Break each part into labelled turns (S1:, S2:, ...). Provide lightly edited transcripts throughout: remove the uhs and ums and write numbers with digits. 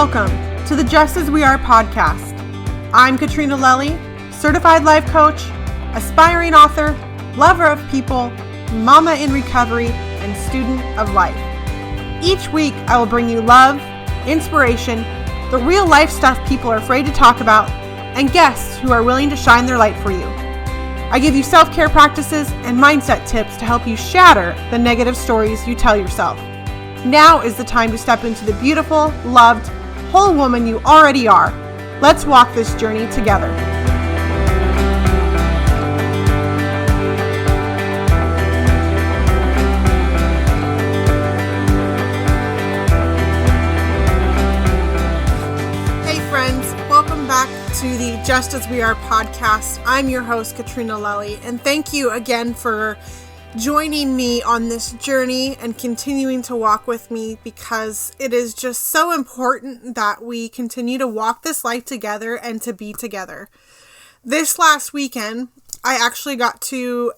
S1: Welcome to the Just As We Are podcast. I'm Katrina Lelly, certified life coach, aspiring author, lover of people, mama in recovery, and student of life. Each week, I will bring you love, inspiration, the real life stuff people are afraid to talk about, and guests who are willing to shine their light for you. I give you self-care practices and mindset tips to help you shatter the negative stories you tell yourself. Now is the time to step into the beautiful, loved, whole woman you already are. Let's walk this journey together. Hey friends, welcome back to the Just As We Are podcast. I'm your host, Katrina Lelly, and thank you again for joining me on this journey and continuing to walk with me, because it is just so important that we continue to walk this life together and to be together. This last weekend, I actually got to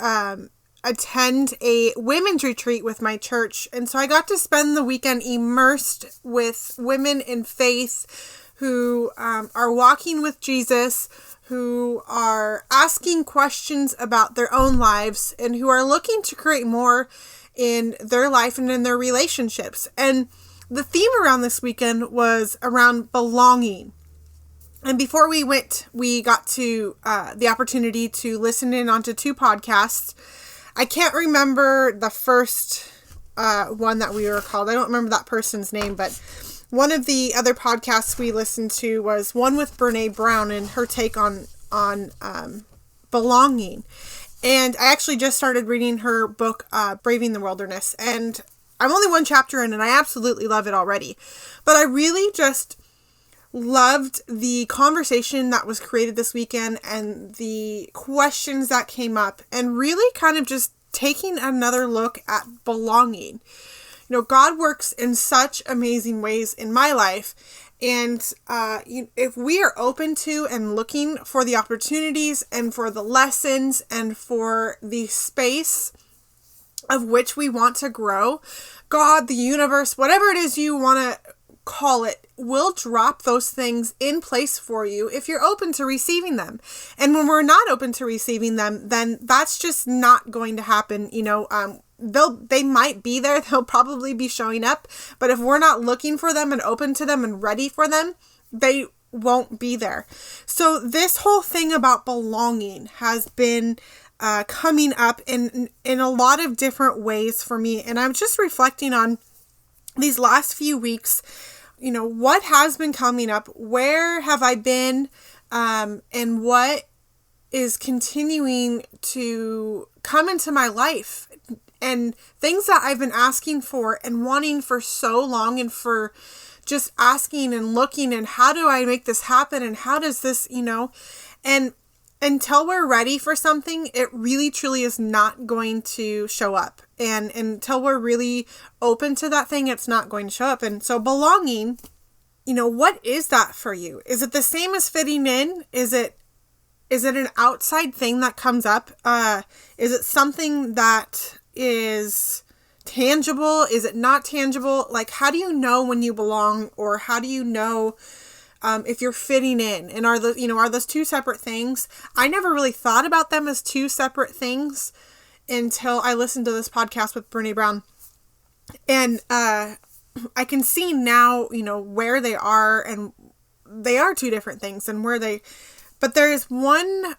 S1: attend a women's retreat with my church, and so I got to spend the weekend immersed with women in faith who are walking with Jesus, who are asking questions about their own lives, and who are looking to create more in their life and in their relationships. And the theme around this weekend was around belonging. And before we went, we got to the opportunity to listen in onto two podcasts. I can't remember the first one that we were called. I don't remember that person's name, but one of the other podcasts we listened to was one with Brene Brown and her take on belonging. And I actually just started reading her book, Braving the Wilderness. And I'm only one chapter in, and I absolutely love it already. But I really just loved the conversation that was created this weekend and the questions that came up, and really kind of just taking another look at belonging. You know, God works in such amazing ways in my life. And if we are open to and looking for the opportunities and for the lessons and for the space of which we want to grow, God, the universe, whatever it is you want to call it, will drop those things in place for you if you're open to receiving them. And when we're not open to receiving them, then that's just not going to happen. You know, they might be there, they'll probably be showing up, but if we're not looking for them and open to them and ready for them, they won't be there. So this whole thing about belonging has been coming up in a lot of different ways for me. And I'm just reflecting on these last few weeks, you know, what has been coming up, where have I been, and what is continuing to come into my life, and things that I've been asking for and wanting for so long, and for just asking and looking, and how do I make this happen, and how does this, you know, and until we're ready for something, it really truly is not going to show up. And until we're really open to that thing, it's not going to show up. And so belonging, you know, what is that for you? Is it the same as fitting in? Is it an outside thing that comes up? Is it something that is tangible? Is it not tangible? Like, how do you know when you belong, or how do you know if you're fitting in? And are those two separate things? I never really thought about them as two separate things until I listened to this podcast with Brene Brown. And I can see now, you know, where they are, and they are two different things, and but there is one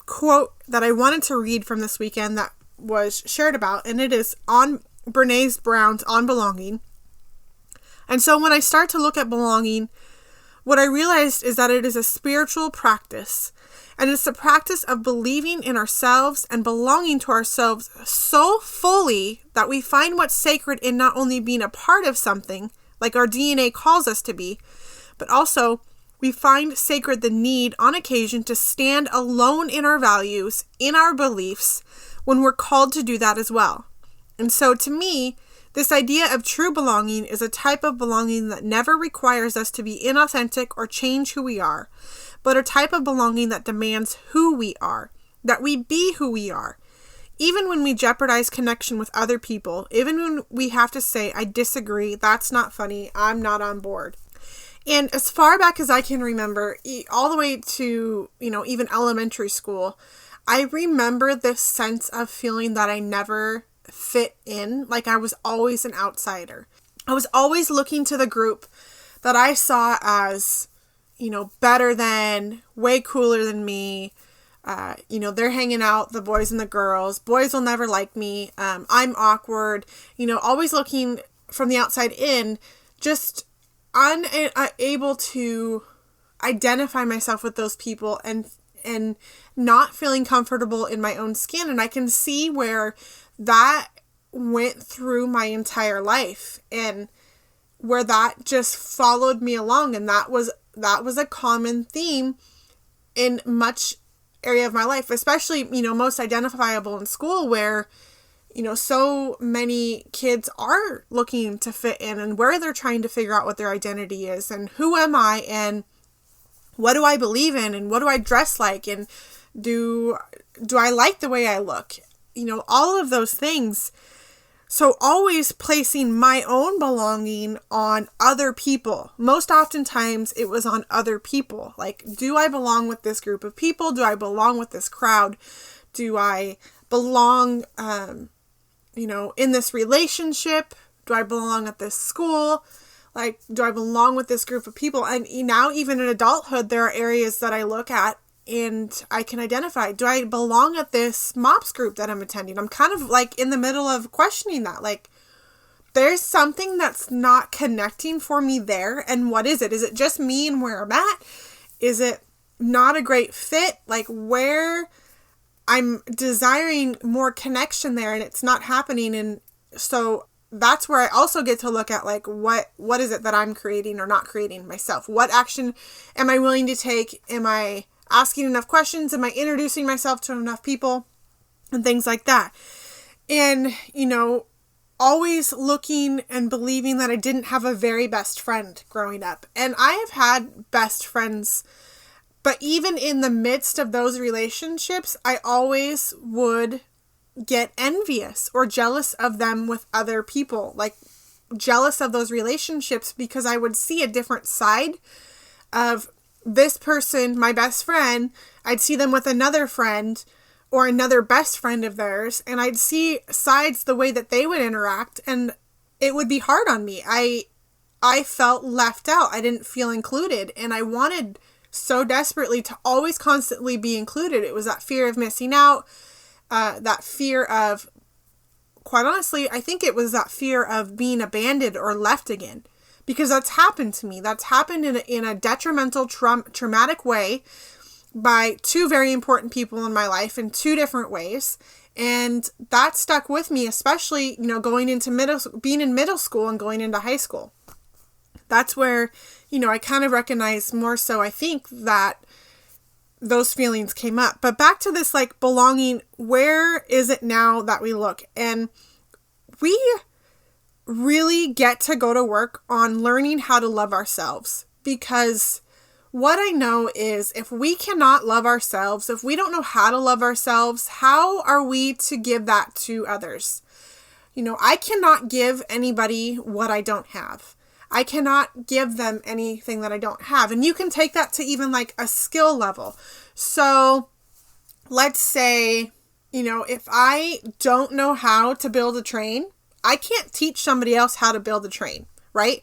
S1: quote that I wanted to read from this weekend that was shared about, and it is on Brene Brown's On Belonging. And so when I start to look at belonging, what I realized is that it is a spiritual practice, and it's the practice of believing in ourselves and belonging to ourselves so fully that we find what's sacred in not only being a part of something, like our DNA calls us to be, but also we find sacred the need on occasion to stand alone in our values, in our beliefs, when we're called to do that as well. And so to me, this idea of true belonging is a type of belonging that never requires us to be inauthentic or change who we are, but a type of belonging that demands who we are, that we be who we are. Even when we jeopardize connection with other people, even when we have to say, I disagree, that's not funny, I'm not on board. And as far back as I can remember, all the way to, even elementary school, I remember this sense of feeling that I never fit in, like I was always an outsider. I was always looking to the group that I saw as, better than, way cooler than me. They're hanging out, the boys and the girls. Boys will never like me. I'm awkward. Always looking from the outside in, just unable to identify myself with those people and not feeling comfortable in my own skin. And I can see where that went through my entire life and where that just followed me along. And that was a common theme in much area of my life, especially, most identifiable in school, where, so many kids are looking to fit in and where they're trying to figure out what their identity is and who am I and what do I believe in and what do I dress like and do I like the way I look? All of those things. So always placing my own belonging on other people. Most oftentimes it was on other people. Like, do I belong with this group of people? Do I belong with this crowd? Do I belong, in this relationship? Do I belong at this school? Like, do I belong with this group of people? And now, even in adulthood, there are areas that I look at and I can identify. Do I belong at this MOPS group that I'm attending? I'm kind of like in the middle of questioning that. Like, there's something that's not connecting for me there. And what is it? Is it just me and where I'm at? Is it not a great fit? Like, where I'm desiring more connection there and it's not happening. And so that's where I also get to look at, like, what is it that I'm creating or not creating myself? What action am I willing to take? Am I asking enough questions? Am I introducing myself to enough people? And things like that. And, always looking and believing that I didn't have a very best friend growing up. And I have had best friends, but even in the midst of those relationships, I always would get envious or jealous of them with other people, like jealous of those relationships, because I would see a different side of this person, my best friend. I'd see them with another friend or another best friend of theirs, and I'd see sides the way that they would interact, and it would be hard on me. I felt left out. I didn't feel included, and I wanted so desperately to always constantly be included. It was that fear of missing out, that fear of, quite honestly, I think it was that fear of being abandoned or left again. Because that's happened to me. That's happened in a detrimental, traumatic way by two very important people in my life in two different ways. And that stuck with me, especially, going into being in middle school and going into high school. That's where, I kind of recognize more so, I think, that those feelings came up. But back to this, like, belonging, where is it now that we look? And we really get to go to work on learning how to love ourselves, because what I know is if we cannot love ourselves, if we don't know how to love ourselves, how are we to give that to others? I cannot give anybody what I don't have. I cannot give them anything that I don't have. And you can take that to even like a skill level. So let's say, if I don't know how to build a train, I can't teach somebody else how to build a train, right?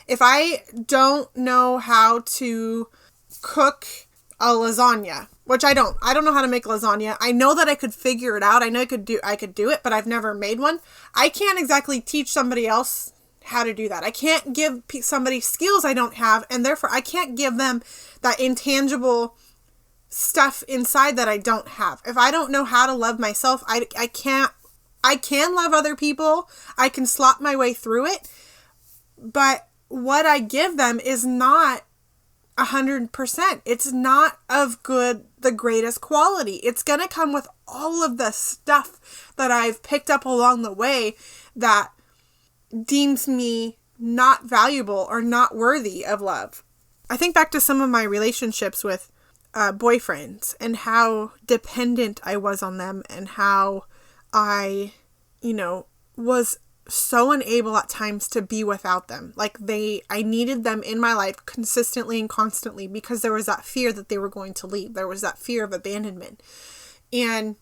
S1: If I don't know how to cook a lasagna, which I don't know how to make lasagna. I know that I could figure it out. I know I could do it, but I've never made one. I can't exactly teach somebody else how to do that. I can't give somebody skills I don't have, and therefore I can't give them that intangible stuff inside that I don't have. If I don't know how to love myself, I can love other people. I can slop my way through it, but what I give them is not 100%. It's not of the greatest quality. It's going to come with all of the stuff that I've picked up along the way that deems me not valuable or not worthy of love. I think back to some of my relationships with boyfriends and how dependent I was on them and how I, was so unable at times to be without them. Like I needed them in my life consistently and constantly because there was that fear that they were going to leave. There was that fear of abandonment. And,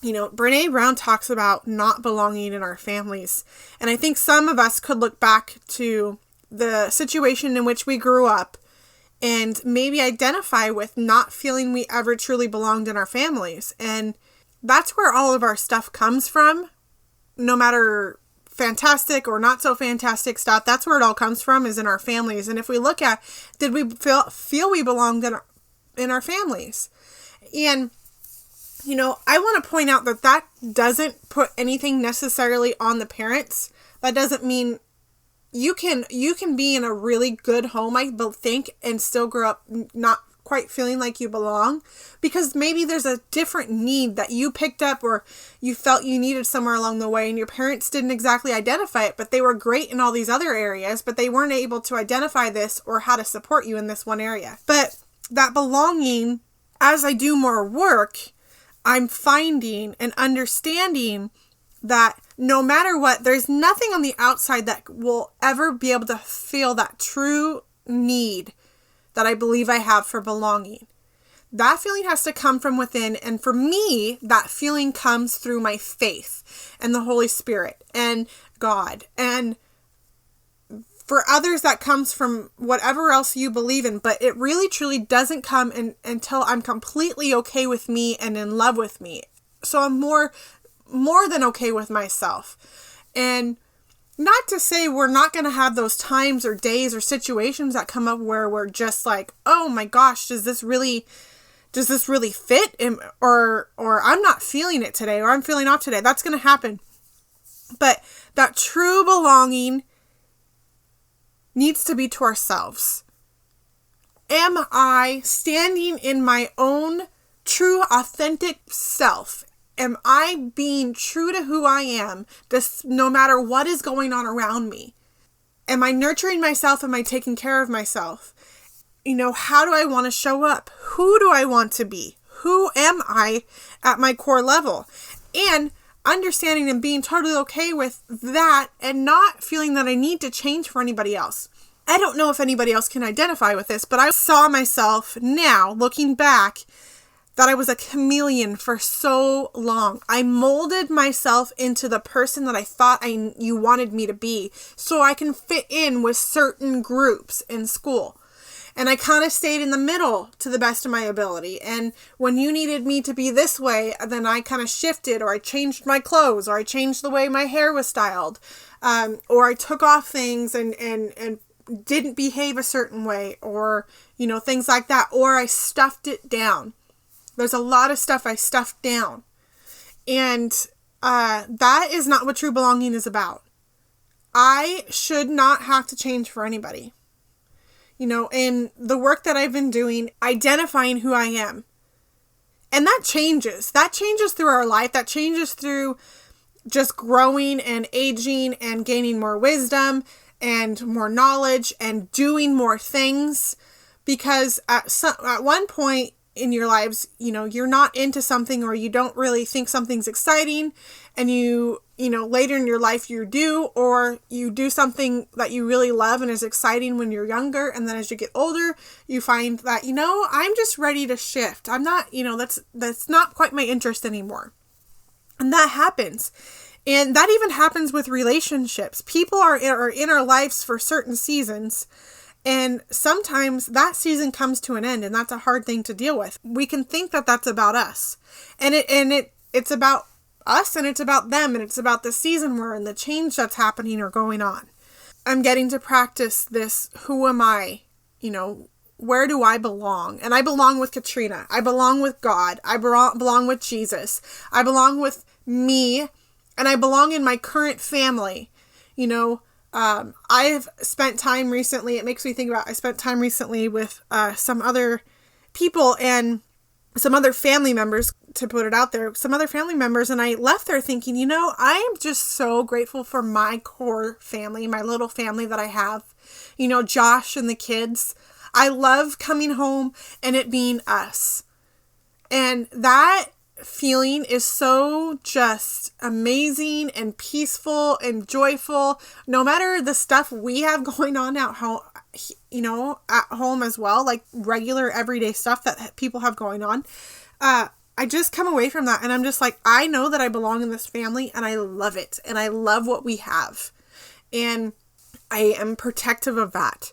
S1: Brene Brown talks about not belonging in our families. And I think some of us could look back to the situation in which we grew up and maybe identify with not feeling we ever truly belonged in our families. And that's where all of our stuff comes from. No matter fantastic or not so fantastic stuff, that's where it all comes from, is in our families. And if we look at, did we feel we belonged in our families? And, I want to point out that doesn't put anything necessarily on the parents. That doesn't mean you can be in a really good home, I think, and still grow up not quite feeling like you belong, because maybe there's a different need that you picked up or you felt you needed somewhere along the way, and your parents didn't exactly identify it, but they were great in all these other areas, but they weren't able to identify this or how to support you in this one area. But that belonging, as I do more work, I'm finding and understanding that no matter what, there's nothing on the outside that will ever be able to feel that true need that I believe I have for belonging. That feeling has to come from within. And for me, that feeling comes through my faith and the Holy Spirit and God. And for others, that comes from whatever else you believe in. But it really, truly doesn't come until I'm completely okay with me and in love with me. So I'm more than okay with myself. And not to say we're not going to have those times or days or situations that come up where we're just like, oh my gosh, does this really fit? Or I'm not feeling it today, or I'm feeling off today. That's going to happen. But that true belonging needs to be to ourselves. Am I standing in my own true, authentic self? Am I being true to who I am, no matter what is going on around me? Am I nurturing myself? Am I taking care of myself? How do I want to show up? Who do I want to be? Who am I at my core level? And understanding and being totally okay with that and not feeling that I need to change for anybody else. I don't know if anybody else can identify with this, but I saw myself now, looking back, that I was a chameleon for so long. I molded myself into the person that I thought you wanted me to be so I can fit in with certain groups in school. And I kind of stayed in the middle to the best of my ability. And when you needed me to be this way, then I kind of shifted, or I changed my clothes, or I changed the way my hair was styled, or I took off things and didn't behave a certain way, or, things like that, or I stuffed it down. There's a lot of stuff I stuffed down. And that is not what true belonging is about. I should not have to change for anybody. In the work that I've been doing, identifying who I am. And that changes. That changes through our life. That changes through just growing and aging and gaining more wisdom and more knowledge and doing more things. Because at one point in your lives, you're not into something, or you don't really think something's exciting, and later in your life you do, or you do something that you really love and is exciting when you're younger, and then as you get older, you find that, I'm just ready to shift. I'm not, that's not quite my interest anymore. And that happens. And that even happens with relationships. People are in our lives for certain seasons, and sometimes that season comes to an end, and that's a hard thing to deal with. We can think that that's about us, and it's about us, and it's about them, and it's about the season we're in, the change that's happening or going on. I'm getting to practice this. Who am I? Where do I belong? And I belong with Katrina. I belong with God. I belong with Jesus. I belong with me, and I belong in my current family. I've spent time recently, it makes me think about, I spent time recently with some other people and some other family members, to put it out there, some other family members, and I left there thinking, I am just so grateful for my core family, my little family that I have, Josh and the kids. I love coming home and it being us. And that feeling is so just amazing and peaceful and joyful, no matter the stuff we have going on at home, at home as well, like regular everyday stuff that people have going on. I just come away from that and I'm just like, I know that I belong in this family and I love it. And I love what we have. And I am protective of that.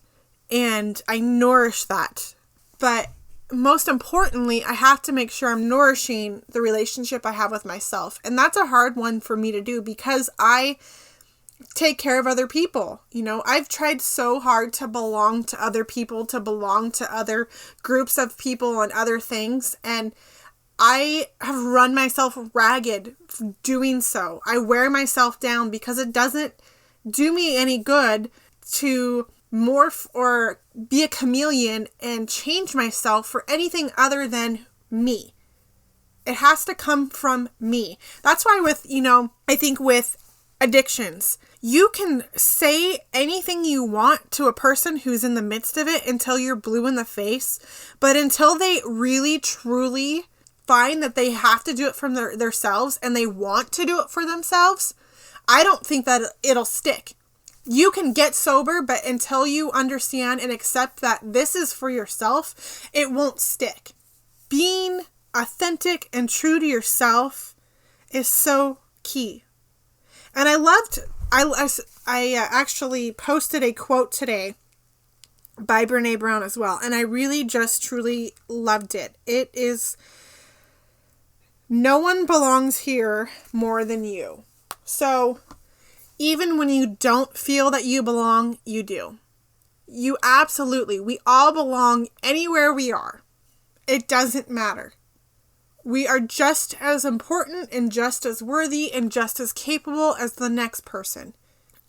S1: And I nourish that. But most importantly, I have to make sure I'm nourishing the relationship I have with myself. And that's a hard one for me to do because I take care of other people. I've tried so hard to belong to other people, to belong to other groups of people and other things. And I have run myself ragged doing so. I wear myself down because it doesn't do me any good to morph or be a chameleon and change myself for anything other than me. It has to come from me. That's why I think with addictions, you can say anything you want to a person who's in the midst of it until you're blue in the face. But until they really, truly find that they have to do it from themselves and they want to do it for themselves, I don't think that it'll stick. You can get sober, but until you understand and accept that this is for yourself, it won't stick. Being authentic and true to yourself is so key. And I actually posted a quote today by Brene Brown as well. And I really just truly loved it. It is, no one belongs here more than you. So even when you don't feel that you belong, you do. We all belong anywhere we are. It doesn't matter. We are just as important and just as worthy and just as capable as the next person.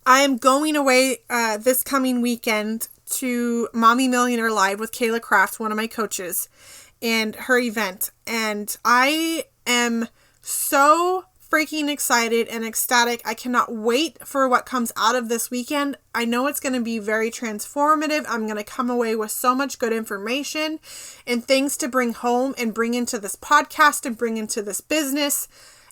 S1: I am going away this coming weekend to Mommy Millionaire Live with Kayla Kraft, one of my coaches, and her event. And I am so freaking excited and ecstatic. I cannot wait for what comes out of this weekend. I know it's going to be very transformative. I'm going to come away with so much good information and things to bring home and bring into this podcast and bring into this business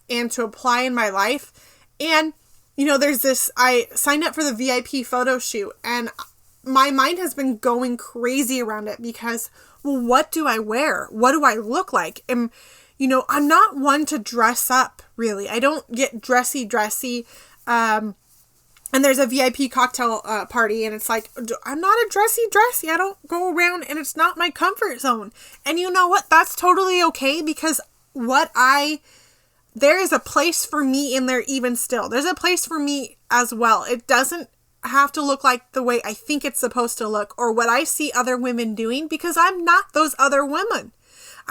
S1: and to apply in my life. And, I signed up for the VIP photo shoot and my mind has been going crazy around it because, well, what do I wear? What do I look like? And, I'm not one to dress up, really. I don't get dressy. And there's a VIP cocktail party, and it's like, I'm not a dressy. I don't go around, and it's not my comfort zone. And you know what? That's totally okay, because there is a place for me in there even still. There's a place for me as well. It doesn't have to look like the way I think it's supposed to look, or what I see other women doing, because I'm not those other women.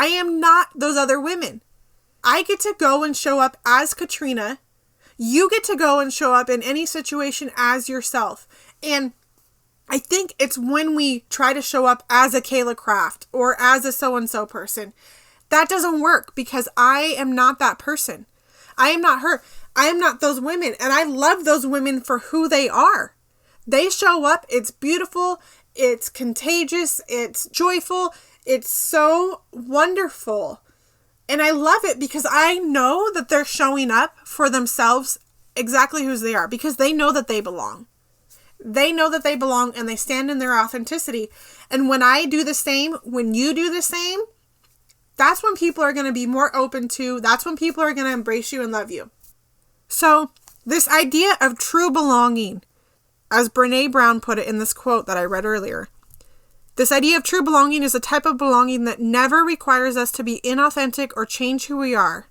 S1: I am not those other women. I get to go and show up as Katrina. You get to go and show up in any situation as yourself. And I think it's when we try to show up as a Kayla Kraft or as a so-and-so person, that doesn't work, because I am not that person. I am not her. I am not those women. And I love those women for who they are. They show up. It's beautiful. It's contagious. It's joyful. It's so wonderful. And I love it because I know that they're showing up for themselves exactly who they are, because they know that they belong. They know that they belong and they stand in their authenticity. And when I do the same, when you do the same, that's when people are going to be more open to, that's when people are going to embrace you and love you. So this idea of true belonging, as Brene Brown put it in this quote that I read earlier, this idea of true belonging is a type of belonging that never requires us to be inauthentic or change who we are,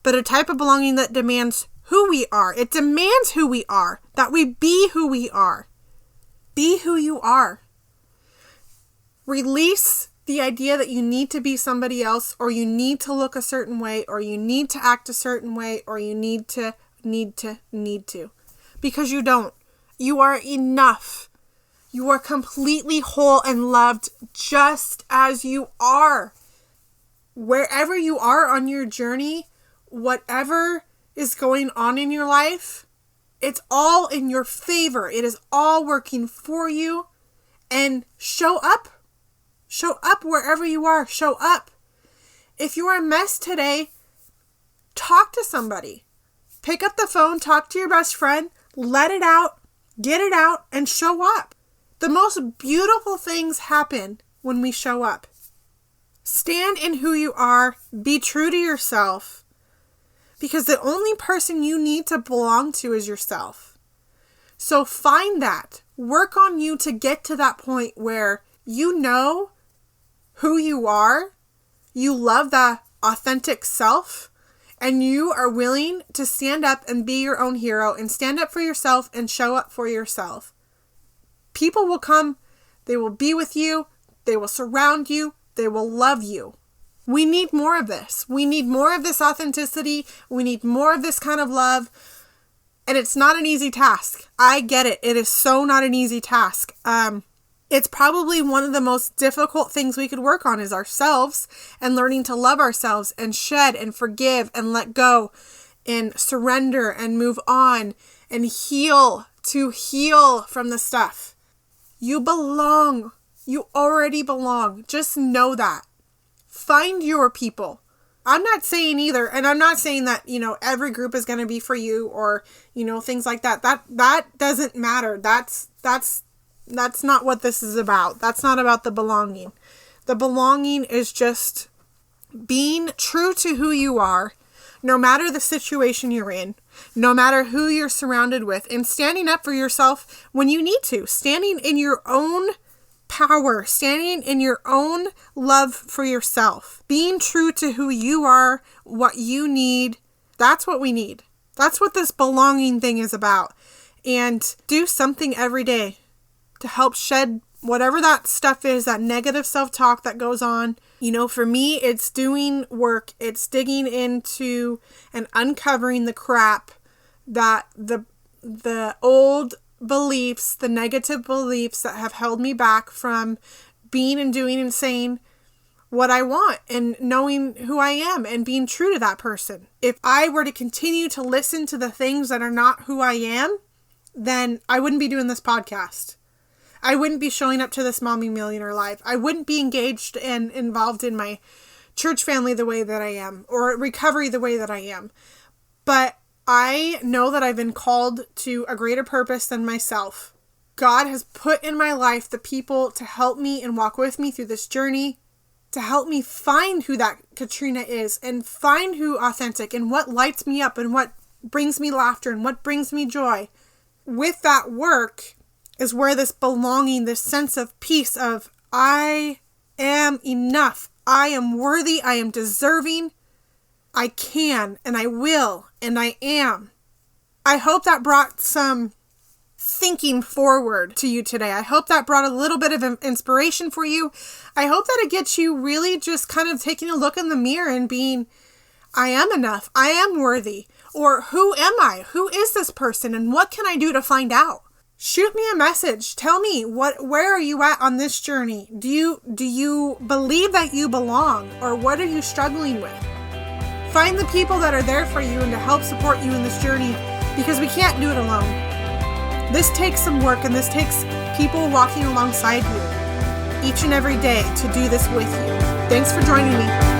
S1: but a type of belonging that demands who we are. It demands who we are, that we be who we are. Be who you are. Release the idea that you need to be somebody else, or you need to look a certain way, or you need to act a certain way, or you need to. Because you don't. You are enough. You are completely whole and loved just as you are. Wherever you are on your journey, whatever is going on in your life, it's all in your favor. It is all working for you. And show up. Show up wherever you are. Show up. If you're a mess today, talk to somebody. Pick up the phone, talk to your best friend, let it out, get it out, and show up. The most beautiful things happen when we show up. Stand in who you are, be true to yourself, because the only person you need to belong to is yourself. So find that. Work on you to get to that point where you know who you are, you love the authentic self, and you are willing to stand up and be your own hero and stand up for yourself and show up for yourself. People will come, they will be with you, they will surround you, they will love you. We need more of this. We need more of this authenticity. We need more of this kind of love. And it's not an easy task. I get it. It is so not an easy task. It's probably one of the most difficult things we could work on is ourselves and learning to love ourselves and shed and forgive and let go and surrender and move on and heal, to heal from the stuff. You belong. You already belong. Just know that. Find your people. I'm not saying either, and I'm not saying that, every group is going to be for you or, things like that. That doesn't matter. That's not what this is about. That's not about the belonging. The belonging is just being true to who you are, no matter the situation you're in, no matter who you're surrounded with, and standing up for yourself when you need to, standing in your own power, standing in your own love for yourself, being true to who you are, what you need. That's what we need. That's what this belonging thing is about. And do something every day to help shed whatever that stuff is, that negative self-talk that goes on. For me, it's doing work. It's digging into and uncovering the crap that the old beliefs, the negative beliefs that have held me back from being and doing and saying what I want and knowing who I am and being true to that person. If I were to continue to listen to the things that are not who I am, then I wouldn't be doing this podcast. I wouldn't be showing up to this Mommy Millionaire Live. I wouldn't be engaged and involved in my church family the way that I am, or recovery the way that I am. But I know that I've been called to a greater purpose than myself. God has put in my life the people to help me and walk with me through this journey, to help me find who that Katrina is and find who authentic and what lights me up and what brings me laughter and what brings me joy. With that work is where this belonging, this sense of peace of I am enough, I am worthy, I am deserving, I can, and I will, and I am. I hope that brought some thinking forward to you today. I hope that brought a little bit of inspiration for you. I hope that it gets you really just kind of taking a look in the mirror and being, I am enough, I am worthy, or who am I? Who is this person, and what can I do to find out? Shoot me a message. Tell me, where are you at on this journey? Do you believe that you belong, or what are you struggling with? Find the people that are there for you and to help support you in this journey, because we can't do it alone. This takes some work, and this takes people walking alongside you each and every day to do this with you. Thanks for joining me.